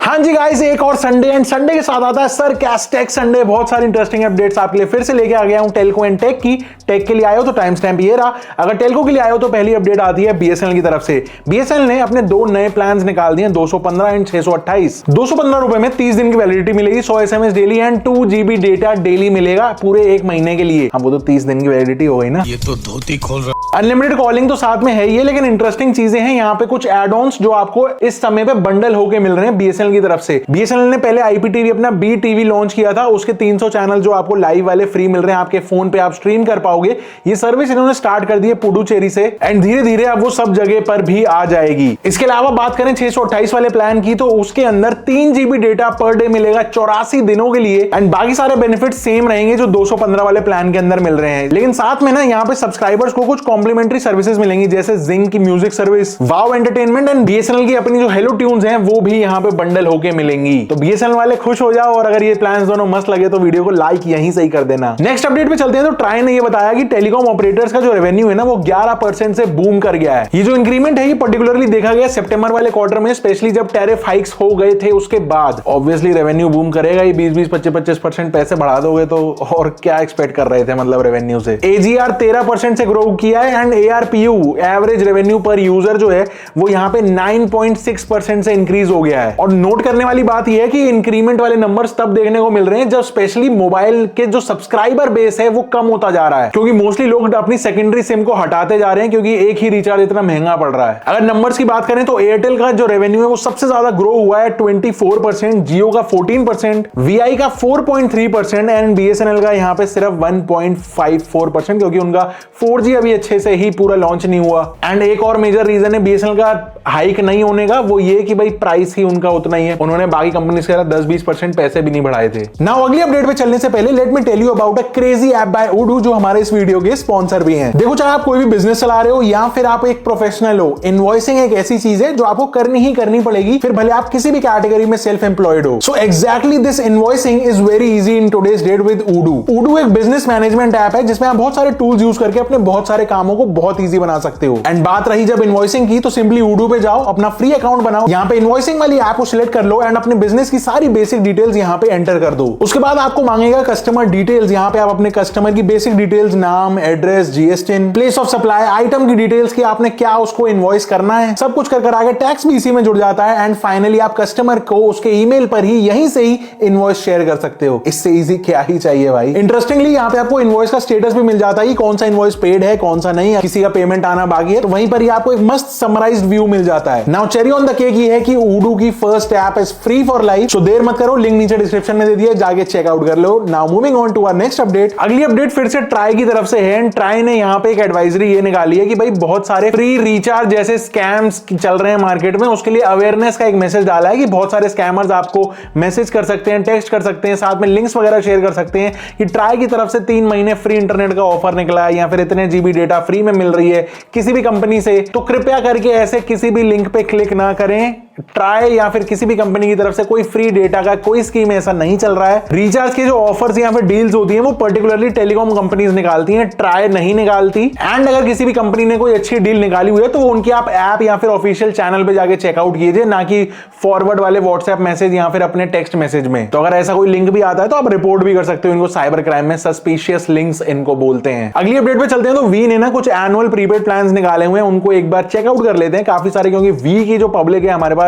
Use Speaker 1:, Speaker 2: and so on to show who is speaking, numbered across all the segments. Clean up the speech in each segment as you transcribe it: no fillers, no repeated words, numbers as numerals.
Speaker 1: हाँ जी गाइस, एक और संडे एंड संडे के साथ आता है सरकास्टिक संडे। बहुत सारी इंटरेस्टिंग अपडेट्स आपके लिए फिर से लेके आ गया हूं टेल्को एंड टेक की। टेक के लिए आए हो तो टाइम स्टैम्प ये रहा, अगर टेल्को के लिए आए हो तो पहली अपडेट आती है बीएसएनएल की तरफ से। बीएसएनएल ने अपने दो नए प्लान्स निकाल दिए, 215 एंड 628। 215 रुपए में 30 दिन की वैलिडिटी मिलेगी, 100 SMS daily and 2 GB data daily मिलेगा पूरे एक महीने के लिए। हाँ वो तो 30 दिन की वैलिडिटी हो गई ना,
Speaker 2: ये तो धोती खोल रहा।
Speaker 1: अनलिमिटेड कॉलिंग तो साथ में है ही, लेकिन इंटरेस्टिंग चीजें हैं यहाँ पे, कुछ एड ऑन्स जो आपको इस समय पे बंडल होके मिल रहे हैं बीएसएनएल की तरफ से। बीएसएनएल ने पहले आईपीटीवी अपना बी टीवी लॉन्च किया था, उसके 300 चैनल जो आपको लाइव वाले फ्री मिल रहे हैं, आपके फोन पे आप स्ट्रीम कर पाओगे। ये सर्विस इन्होंने स्टार्ट कर दी है पुडुचेरी से एंड धीरे धीरे अब वो सब जगह पर भी आ जाएगी। इसके अलावा बात करें 628 वाले प्लान की, तो उसके अंदर 3 GB डेटा पर डे मिलेगा 84 दिनों के लिए एंड बाकी सारे बेनिफिट सेम रहेंगे जो 215 वाले प्लान के अंदर मिल रहे हैं। लेकिन साथ में ना यहाँ पे सब्सक्राइबर्स को कुछ कॉम्प्लीमेंट्री सर्विसेज मिलेंगी, जैसे जिंक की music service, wow entertainment and BSNL की अपनी जो हेलो ट्यून्स हैं वो भी यहाँ पे बंडल होके मिलेंगी। तो बीएसएनएल वाले खुश हो जाओ, और अगर ये प्लान्स दोनों मस्त लगे तो वीडियो को लाइक यहीं से ही कर देना। नेक्स्ट अपडेट पे चलते हैं। तो ट्राई ने ये बताया कि टेलीकॉम ऑपरेटर्स का जो रेवेन्यू है ना वो 11% से बूम कर गया है। ये जो इंक्रीमेंट है ये पर्टिकुलरली देखा गया सितंबर वाले क्वार्टर में, स्पेशली जब टैरिफ हाइक्स हो गए थे उसके बाद। ऑब्वियसली रेवेन्यू बूम करेगा ही, 20-20, 25-25% पैसे बढ़ा दोगे तो और क्या एक्सपेक्ट कर रहे थे मतलब रेवेन्यू से। एजीआर 13% से ग्रो किया है एंड एआरपीयू एवरेज रेवेन्यू पर यूजर जो है वो यहाँ पे 9.6% से इंक्रीज हो गया है। और नोट करने वाली बात यह है कि इंक्रीमेंट वाले नंबर्स तब देखने को मिल रहे हैं जब स्पेशली मोबाइल के जो सब्सक्राइबर बेस है वो कम होता जा रहा है, क्योंकि मोस्टली लोग अपनी सेकेंडरी सिम को हटाते जा रहे हैं क्योंकि एक ही रिचार्ज इतना महंगा पड़ रहा है। अगर नंबर्स की बात करें तो एयरटेल का जो रेवेन्यू है वो सबसे ज्यादा ग्रो हुआ है 24%, जियो का 14%, वीआई का 4.3% एंड बीएसएनएल का यहाँ पे सिर्फ 1.54%, क्योंकि उनका 4G अभी अच्छे से ही पूरा लॉन्च नहीं हुआ। एंड एक और मेजर रीजन है बीएसएनएल का हाइक नहीं होने का, वो ये कि भाई प्राइस ही उनका उतना ही है, उन्होंने बाकी कंपनी से 10-20% पैसे भी नहीं बढ़ाए थे। नाउ अगली अपडेट पे चलने से पहले let me tell you about a crazy app by उडू, जो हमारे इस वीडियो के स्पॉन्सर भी हैं। देखो, चाहे आप कोई भी बिजनेस चला रहे हो या फिर आप एक प्रोफेशनल हो, इनवॉइसिंग एक ऐसी चीज है जो आपको करनी ही करनी पड़ेगी, फिर भले आप किसी भी कैटेगरी में सेल्फ एम्प्लॉयड हो। So exactly this invoicing is very easy in today's date with उडू। उडू एक बिजनेस मैनेजमेंट ऐप है जिसमें आप बहुत सारे टूल्स यूज करके अपने बहुत सारे कामों को बहुत इजी बना सकते हो। एंड बात रही जब इनवॉइसिंग की, तो सिंपली उडू पे जाओ, अपना फ्री अकाउंट बनाओ, यहाँ पे इनवॉइसिंग वाली ऐप को सिलेक्ट कर लो एंड अपने बिजनेस की सारी बेसिक डिटेल्स यहाँ पे एंटर कर दो। उसके बाद आपको मांगेगा कस्टमर डिटेल्स, यहाँ पे आप अपने कस्टमर की बेसिक डिटेल्स, नाम, address, GST, place of supply, item की डिटेल्स की आपने क्या उसको इनवॉइस करना है, सब कुछ कर आगे टैक्स भी इसी में जुड़ जाता है। एंड फाइनली आप कस्टमर को उसके ईमेल पर ही यहीं से ही इनवॉइस शेयर कर सकते हो। इससे इजी क्या ही चाहिए भाई। इंटरेस्टिंगली यहाँ पे आपको इनवॉइस का स्टेटस भी मिल जाता है कि कौन सा इनवॉइस पेड है, कौन सा नहीं है, किसी का पेमेंट आना बाकी है, तो वहीं पर ही आपको एक मस्त समराइज्ड व्यू मिल जाता है। Now cherry on the cake ये है कि उडू की first app is free for life, so देर मत करो, लिंक नीचे डिस्क्रिप्शन में दे दिया, जाके चेकआउट कर लो। Now moving on to our next update. अगली अपडेट फिर से ट्राई की तरफ से है। ट्राई ने यहाँ पे एक एडवाइजरी ये निकाली है कि भाई बहुत सारे फ्री रिचार्ज जैसे स्कैम्स चल रहे हैं मार्केट में, उसके लिए अवेयरनेस का एक मैसेज डाला है कि बहुत सारे स्कैमर्स आपको मैसेज कर सकते हैं, टेक्स्ट कर सकते हैं, साथ में लिंक्स वगैरह शेयर कर सकते हैं कि ट्राई की तरफ से 3 महीने फ्री इंटरनेट का ऑफर निकला है या फिर इतने GB डेटा फ्री में मिल रही है किसी भी कंपनी से। तो कृपया करके ऐसे किसी भी लिंक पे क्लिक ना करें। ट्राई या फिर किसी भी कंपनी की तरफ से कोई फ्री डेटा का कोई स्कीम ऐसा नहीं चल रहा है। रिचार्ज के जो ऑफर्स या फिर डील्स होती हैं वो पर्टिकुलरली टेलीकॉम कंपनीज निकालती हैं, ट्राई नहीं निकालती। एंड अगर किसी भी कंपनी ने कोई अच्छी डील निकाली हुई है तो वो उनकी आप ऐप या फिर ऑफिशियल चैनल पे जाके चेकआउट कीजिए, ना कि फॉरवर्ड वाले व्हाट्सएप मैसेज या फिर अपने टेक्स्ट मैसेज में। तो अगर ऐसा कोई लिंक भी आता है तो आप रिपोर्ट भी कर सकते हो इनको साइबर क्राइम में, सस्पिशियस लिंक्स इनको बोलते हैं। अगली अपडेट पे चलते हैं। तो वी ने ना कुछ एनुअल प्रीपेड प्लान्स निकाले हुए हैं, उनको एक बार चेकआउट कर लेते हैं काफी सारे, क्योंकि वी की जो पब्लिक है हमारे पास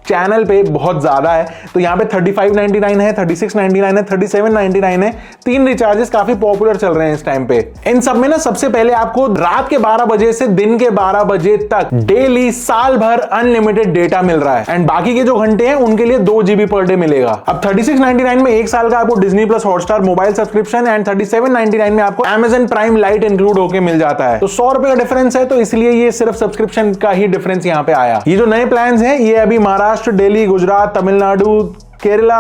Speaker 1: चैनल पे बहुत ज्यादा है। तो यहाँ पे 35.99 है, 36.99 है, 37.99 है। 3 रिचार्जेस काफी पॉपुलर चल रहे हैं इस टाइम पे। इन सब में ना सबसे पहले आपको रात के 12 बजे से दिन के 12 बजे तक डेली साल भर अनलिमिटेड डेटा मिल रहा है एंड बाकी के जो घंटे हैं उनके लिए 2 GB पर डे मिलेगा। अब 36.99 में 1 साल का आपको Disney plus Hotstar mobile subscription and 37.99 में आपको Amazon प्राइम लाइट इंक्लूड होकर मिल जाता है। तो 100 रुपए का डिफरेंस है, तो इसलिए ये सिर्फ सब्सक्रिप्शन का ही डिफरेंस यहाँ पे आया। ये जो नए प्लान है ये अभी महाराष्ट्र, दिल्ली, गुजरात, तमिलनाडु, केरला,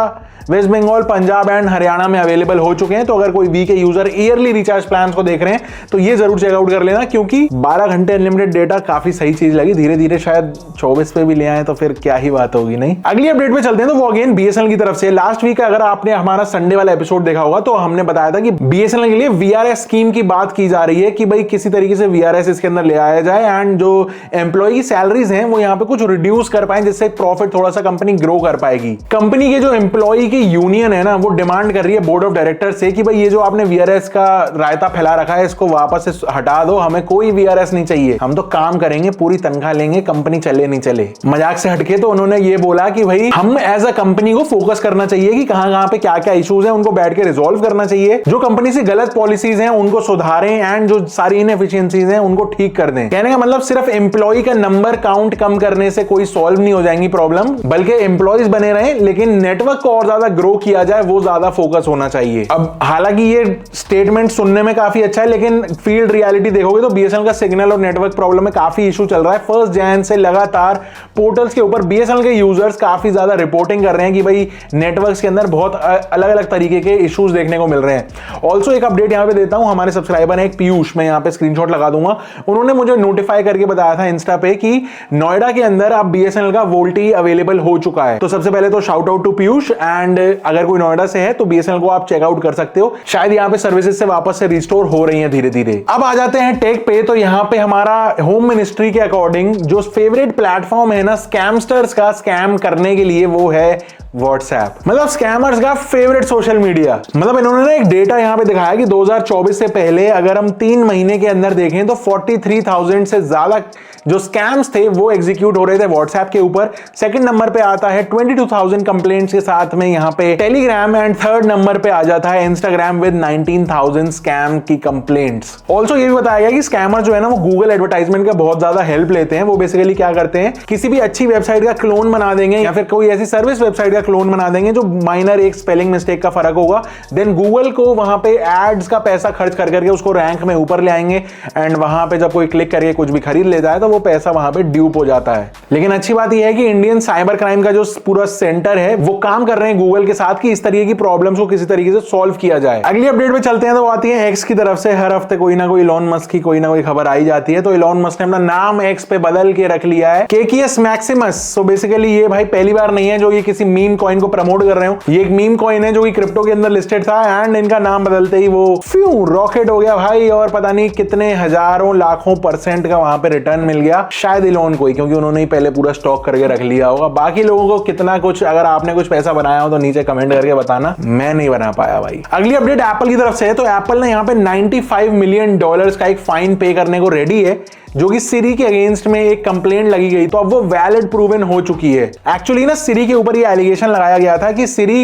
Speaker 1: वेस्ट बंगाल, पंजाब एंड हरियाणा में अवेलेबल हो चुके हैं। तो अगर कोई वी के यूजर ईयरली रिचार्ज प्लान को देख रहे हैं तो ये जरूर चेकआउट कर लेना, क्योंकि 12 घंटे अनलिमिटेड डेटा काफी सही चीज लगी। धीरे धीरे शायद 24 पे भी ले आए तो फिर क्या ही बात होगी। नहीं, अगली अपडेट पे चलते हैं तो वो अगेन बीएसएनएल की तरफ से। लास्ट वीक अगर आपने हमारा संडे वाला एपिसोड देखा होगा तो हमने बताया था कि बीएसएनएल के लिए वीआरएस स्कीम की बात की जा रही है कि भाई किसी तरीके से वीआरएस इसके अंदर ले आया जाए एंड जो एम्प्लॉय की सैलरीज हैं वो यहाँ पे कुछ रिड्यूस कर पाए, जिससे प्रॉफिट थोड़ा सा कंपनी ग्रो कर पाएगी। कंपनी के जो एम्प्लॉय की यूनियन है ना वो डिमांड कर रही है बोर्ड ऑफ डायरेक्टर से कि भाई ये जो आपने वीआरएस का रायता फैला रखा है इसको वापस से हटा दो, हमें कोई वीआरएस नहीं चाहिए, हम तो काम करेंगे, पूरी तनख्वाह लेंगे, कंपनी चले नहीं चले। मजाक से हटके तो उन्होंने ये बोला कि भाई हम एज अ कंपनी को फोकस करना चाहिए कि कहां पे क्या क्या इश्यूज हैं उनको बैठ के रिजॉल्व करना चाहिए, जो कंपनी से गलत पॉलिसीज हैं उनको सुधारें एंड जो सारी इनएफिशिएंसीज हैं उनको ठीक कर दें। कहने का मतलब सिर्फ एम्प्लॉय का नंबर काउंट कम करने से कोई सॉल्व नहीं हो जाएंगी प्रॉब्लम, बल्कि एम्प्लॉयज बने रहें लेकिन नेटवर्क को और ज्यादा ग्रो किया जाए, वो ज्यादा फोकस होना चाहिए। अब हालांकि ये स्टेटमेंट सुनने में काफी अच्छा है, लेकिन फील्ड रियलिटी देखोगे तो बीएसएनएल का सिग्नल और नेटवर्क प्रॉब्लम में काफी इशू चल रहा है। 1 जनवरी से लगातार पोर्टल्स के ऊपर बीएसएनएल के यूजर्स काफी ज्यादा रिपोर्टिंग कर रहे हैं कि भाई नेटवर्क्स के अंदर बहुत अलग अलग तरीके के इश्यूज देखने को मिल रहे हैं। ऑल्सो एक अपडेट यहां पे देता हूं, हमारे सब्सक्राइबर है एक पीयूष, मैं यहां पे स्क्रीनशॉट लगा दूंगा, उन्होंने मुझे नोटिफाई करके बताया था इंस्टा पे कि नोएडा के अंदर अब बीएसएनएल का वोल्टी अवेलेबल हो चुका है। तो सबसे पहले तो shout out to Piyush, and अगर कोई नोएडा से है तो बीएसएनएल को आप चेकआउट कर सकते हो, शायद यहां पे सर्विसेज से वापस से रिस्टोर हो रही है धीरे धीरे। अब आ जाते हैं टेक पे, तो यहां पे हमारा होम मिनिस्ट्री के अकॉर्डिंग जो फेवरेट प्लेटफॉर्म है ना स्कैमस्टर्स का स्कैम करने के लिए वो है व्हाट्सएप। मतलब स्कैमर्स का फेवरेट सोशल मीडिया। मतलब इन्होंने ना एक डेटा यहां पे दिखाया कि 2024 से पहले अगर हम 3 महीने के अंदर देखें तो 43,000 से ज्यादा जो स्कैम्स थे वो एग्जीक्यूट हो रहे थे व्हाट्सएप के ऊपर। सेकंड नंबर पे आता है 22,000 कंप्लेंट्स के साथ में यहां पे टेलीग्राम, एंड थर्ड नंबर पे आ जाता है इंस्टाग्राम विद 19,000 स्कैम की कंप्लेंट्स। ऑल्सो ये भी बताया गया कि स्कैमर जो है ना वो गूगल एडवर्टाइजमेंट का बहुत ज्यादा हेल्प लेते हैं। वो बेसिकली क्या करते हैं, किसी भी अच्छी वेबसाइट का क्लोन बना देंगे या फिर कोई ऐसी सर्विस वेबसाइट का क्लोन बना देंगे जो माइनर एक स्पेलिंग मिस्टेक का फर्क होगा, देन गूगल को वहां पे एड्स का पैसा खर्च कर करके उसको रैंक में ऊपर ले आएंगे, एंड वहां पे जब कोई क्लिक करके कुछ भी खरीद लेता है तो वो पैसा वहां पे ड्यूप हो जाता है। लेकिन अच्छी बात यह है कि इंडियन साइबर क्राइम का जो पूरा सेंटर है वो काम कर रहे हैं गूगल के साथ कि इस तरीके की प्रॉब्लम्स को किसी तरीके से सॉल्व किया जाए। अगली अपडेट पे चलते हैं तो आती है एक्स की तरफ से। हर हफ्ते कोई ना कोई इलॉन मस्क की कोई ना कोई खबर आई जाती है, तो इलॉन मस्क ने अपना नाम एक्स पे बदल के रख लिया है केकीएस मैक्सिमस। सो बेसिकली ये भाई पहली बार नहीं है जो ये किसी मीम कॉइन को प्रमोट कर रहे हो, ये एक मीम कॉइन है जो कि क्रिप्टो के अंदर लिस्टेड था, एंड इनका नाम बदलते ही वो फ्यू रॉकेट हो गया भाई, और पता नहीं कितने हजारों लाखों % का वहां पे रिटर्न मिल गया। शायद इलॉन को ही, क्योंकि उन्होंने ही पहले पूरा स्टॉक करके रख लिया होगा। बाकी लोगों को कितना कुछ, अगर आपने कुछ पैसा बनाया हो तो नीचे कमेंट करके बताना, मैं नहीं बना पाया भाई। अगली अपडेट एप्पल की तरफ से है, तो एप्पल ने यहाँ पे $95 मिलियन का एक फाइन पे करने को रेडी है, जो कि सिरी के अगेंस्ट में एक कंप्लेंट लगी गई, तो अब वो वैलिड प्रूवन हो चुकी है। एक्चुअली ना सिरी के ऊपर ये एलिगेशन लगाया गया था कि सिरी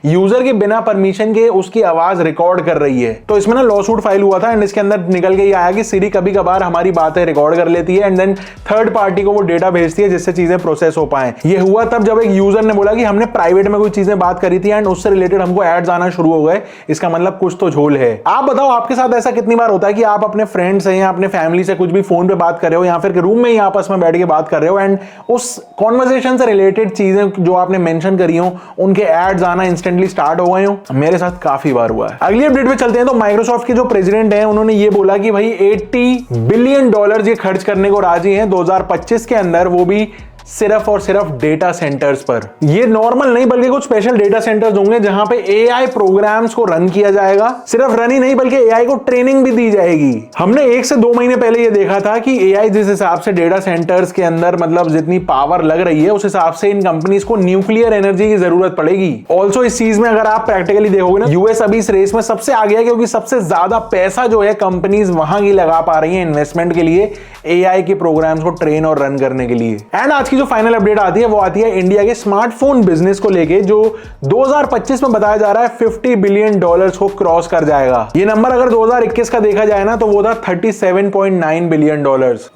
Speaker 1: यूजर के बिना परमिशन के उसकी आवाज रिकॉर्ड कर रही है। तो इसमें ना लॉसूट फाइल हुआ था, एंड इसके अंदर निकल के ये आया कि सिरी कभी कभार हमारी बातें रिकॉर्ड कर लेती है एंड देन थर्ड पार्टी को वो डेटा भेजती है जिससे चीजें प्रोसेस हो पाए। ये हुआ तब जब एक यूजर ने बोला कि हमने प्राइवेट में कोई चीजें बात करी थी एंड उससे रिलेटेड हमको एड्स आना शुरू हो गए, इसका मतलब कुछ तो झोल है। आप बताओ आपके साथ ऐसा कितनी बार होता है कि आप अपने फ्रेंड्स से या अपने फैमिली से कुछ भी फोन पे बात कर रहे हो या फिर रूम में ही आपस में बैठ के बात कर रहे हो, एंड उस कॉन्वर्सेशन से रिलेटेड चीजें जो आपने मेंशन करी हो उनके एड्स आना इंस्टेंटली स्टार्ट हो गए हो। मेरे साथ काफी बार हुआ है। अगली अपडेट पे चलते हैं, तो माइक्रोसॉफ्ट के जो प्रेसिडेंट हैं उन्होंने ये बोला कि भाई $80 बिलियन ये खर्च करने को राजी हैं 2025 के अंदर, वो भी सिर्फ और सिर्फ डेटा सेंटर्स पर। ये नॉर्मल नहीं बल्कि कुछ स्पेशल डेटा सेंटर्स होंगे जहां पे एआई प्रोग्राम्स को रन किया जाएगा। सिर्फ रन ही नहीं बल्कि एआई को ट्रेनिंग भी दी जाएगी। हमने 1 से 2 महीने पहले ये देखा था कि एआई जिस हिसाब से डेटा सेंटर्स के अंदर मतलब जितनी पावर लग रही है उस हिसाब से इन कंपनीज को न्यूक्लियर एनर्जी की जरूरत पड़ेगी। ऑल्सो इस चीज में अगर आप प्रैक्टिकली देखोगे ना, यूएस अभी इस रेस में सबसे आगे है क्योंकि सबसे ज्यादा पैसा जो है कंपनीज वहां की लगा पा रही है इन्वेस्टमेंट के लिए, एआई के प्रोग्राम्स को ट्रेन और रन करने के लिए। एंड आज की जो फाइनल अपडेट आती है वो आती है इंडिया के स्मार्टफोन बिजनेस को लेके, जो 2025 में बताया जा रहा है $50 बिलियन को क्रॉस कर जाएगा। ये नंबर अगर 2021 का देखा जाए ना तो वो था $37.9 बिलियन।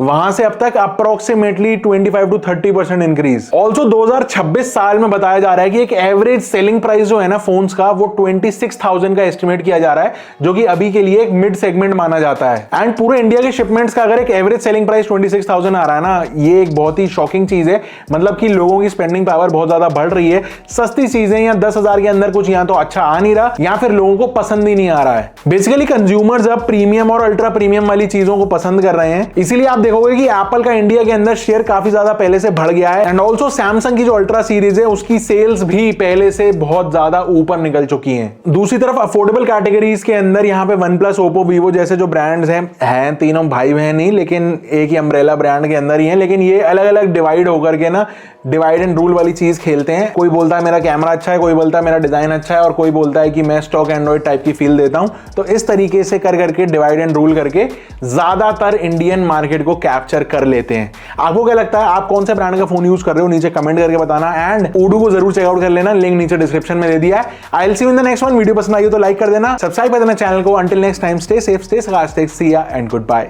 Speaker 1: वहां से अब तक अप्रोक्सीमेटली 25 to 30% इंक्रीज। ऑल्सो 2026 साल में बताया जा रहा है कि एक एवरेज सेलिंग प्राइस जो है ना फोन्स का वो 26,000 का एस्टिमेट किया जा रहा है, जो कि अभी के लिए एक मिड सेगमेंट माना जाता है। एंड पूरे इंडिया के शिपमेंट्स का अगर एक एवरेज सेलिंग प्राइस 26,000 आ रहा है ना, ये एक बहुत ही शॉकिंग चीज है, मतलब कि लोगों की स्पेंडिंग पावर बहुत ज्यादा बढ़ रही है। सस्ती चीजें या 10,000 के अंदर कुछ या तो अच्छा आ नहीं रहा या फिर लोगों को पसंद ही नहीं आ रहा है। बेसिकली कंज्यूमर्स अब प्रीमियम और अल्ट्रा प्रीमियम वाली चीजों को पसंद कर रहे हैं। इसीलिए आप देखोगे कि एप्पल का इंडिया के अंदर शेयर काफी ज्यादा पहले से बढ़ गया है। एंड ऑल्सो सैमसंग की जो अल्ट्रा सीरीज है उसकी सेल्स भी पहले से बहुत ज्यादा ऊपर निकल चुकी हैं। दूसरी तरफ अफोर्डेबल कैटेगरीज के अंदर यहाँ पे वन प्लस, ओप्पो, वीवो जैसे जो ब्रांड्स हैं तीनों भाई बहन नहीं, लेकिन एक ही अम्ब्रेला ब्रांड के अंदर ही है, लेकिन ये अलग अलग डिवाइड होकर के ना डिवाइड एंड रूल वाली चीज खेलते हैं। कोई बोलता है मेरा कैमरा अच्छा है, कोई बोलता है मेरा डिजाइन अच्छा है, और कोई बोलता है कि मैं स्टॉक एंड्रॉइड टाइप की फील देता हूं। तो इस तरीके से कर करके डिवाइड एंड रूल करके ज्यादातर इंडियन मार्केट को कैप्चर कर लेते हैं। आपको क्या लगता है, आप कौन से ब्रांड का फोन यूज कर रहे हो, नीचे कमेंट करके बताना। एंड ओडो को जरूर चेकआउट कर लेना, लिंक नीचे डिस्क्रिप्शन में दे दिया है। I will see you in the next one. Video पसंद आई तो लाइक कर देना, सब्सक्राइब कर देना चैनल को। Until next time, stay safe, stay सकाश, स्टे सी या एंड गुड बाय।